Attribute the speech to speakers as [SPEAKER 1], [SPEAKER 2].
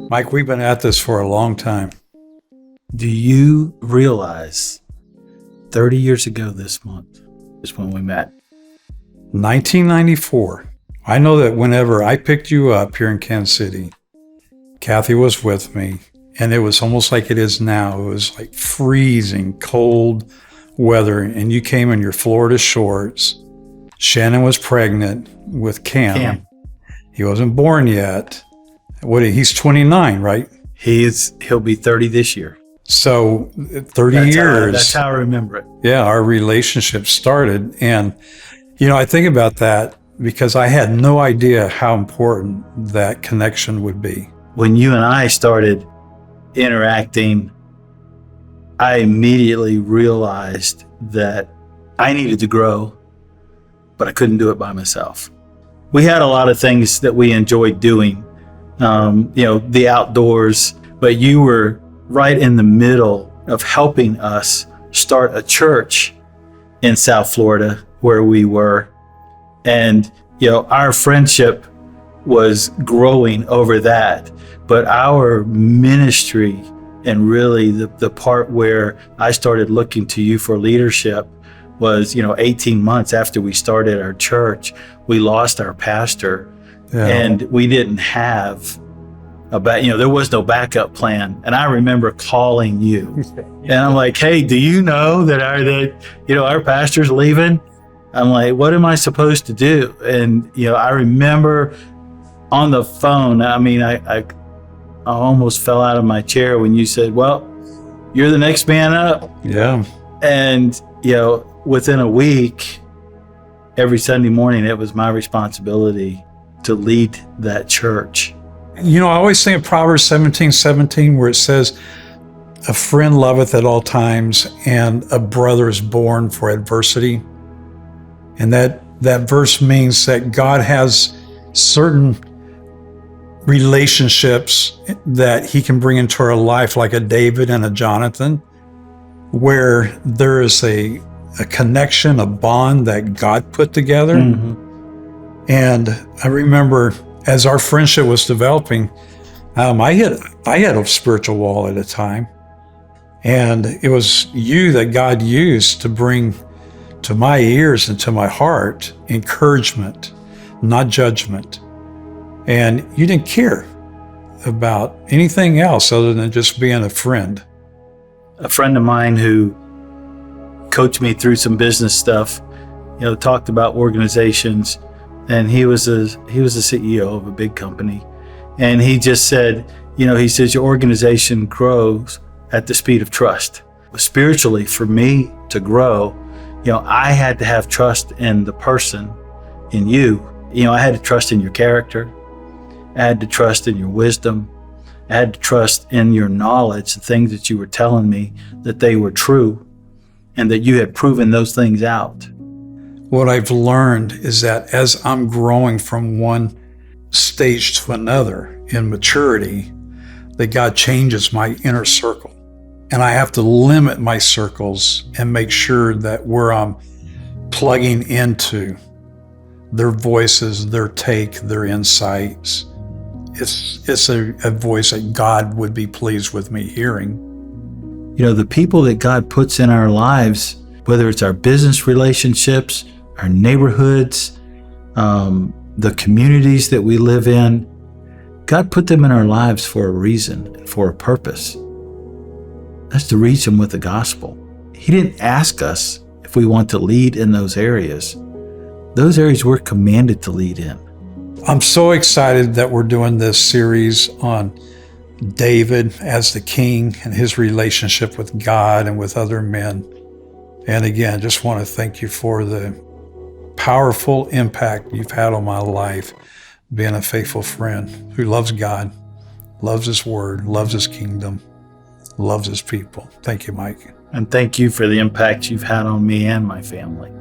[SPEAKER 1] Mike, we've been at this for a long time.
[SPEAKER 2] Do you realize 30 years ago this month is when we met?
[SPEAKER 1] 1994. I know that whenever I picked you up here in Kansas City, Kathy was with me, and it was almost like it is now. It was like freezing cold weather, and you came in your Florida shorts. Shannon was pregnant with Cam. He wasn't born yet. He's 29, right?
[SPEAKER 2] He'll be 30 this year.
[SPEAKER 1] So 30 years.
[SPEAKER 2] That's how I remember it.
[SPEAKER 1] Yeah, our relationship started. And, I think about that because I had no idea how important that connection would be.
[SPEAKER 2] When you and I started interacting, I immediately realized that I needed to grow, but I couldn't do it by myself. We had a lot of things that we enjoyed doing, the outdoors, but you were right in the middle of helping us start a church in South Florida where we were. And, our friendship was growing over that, but our ministry and really the part where I started looking to you for leadership was, 18 months after we started our church, we lost our pastor. Yeah. And we didn't have there was no backup plan. And I remember calling you and I'm like, hey, do you know that our pastor's leaving? I'm like, what am I supposed to do? And, I remember on the phone, I almost fell out of my chair when you said, well, you're the next man up.
[SPEAKER 1] Yeah.
[SPEAKER 2] And, within a week, every Sunday morning, it was my responsibility to lead that church.
[SPEAKER 1] I always think of Proverbs 17:17, where it says, a friend loveth at all times, and a brother is born for adversity. And that verse means that God has certain relationships that he can bring into our life, like a David and a Jonathan, where there is a connection, a bond that God put together. Mm-hmm. And I remember as our friendship was developing, I had a spiritual wall at a time. And it was you that God used to bring to my ears and to my heart encouragement, not judgment. And you didn't care about anything else other than just being a friend.
[SPEAKER 2] A friend of mine who coached me through some business stuff, talked about organizations, and he was a CEO of a big company. And he just said, he says, your organization grows at the speed of trust. Spiritually, for me to grow, I had to have trust in the person, in you. I had to trust in your character. I had to trust in your wisdom. I had to trust in your knowledge, the things that you were telling me, that they were true and that you had proven those things out.
[SPEAKER 1] What I've learned is that as I'm growing from one stage to another in maturity, that God changes my inner circle. And I have to limit my circles and make sure that where I'm plugging into their voices, their take, their insights, it's a voice that God would be pleased with me hearing.
[SPEAKER 2] The people that God puts in our lives, whether it's our business relationships, our neighborhoods, the communities that we live in, God put them in our lives for a reason and for a purpose. That's to reach them with the gospel. He didn't ask us if we want to lead in those areas. Those areas we're commanded to lead in.
[SPEAKER 1] I'm so excited that we're doing this series on David as the king and his relationship with God and with other men. And again, just want to thank you for the powerful impact you've had on my life, being a faithful friend who loves God, loves his word, loves his kingdom, loves his people. Thank you, Mike.
[SPEAKER 2] And thank you for the impact you've had on me and my family.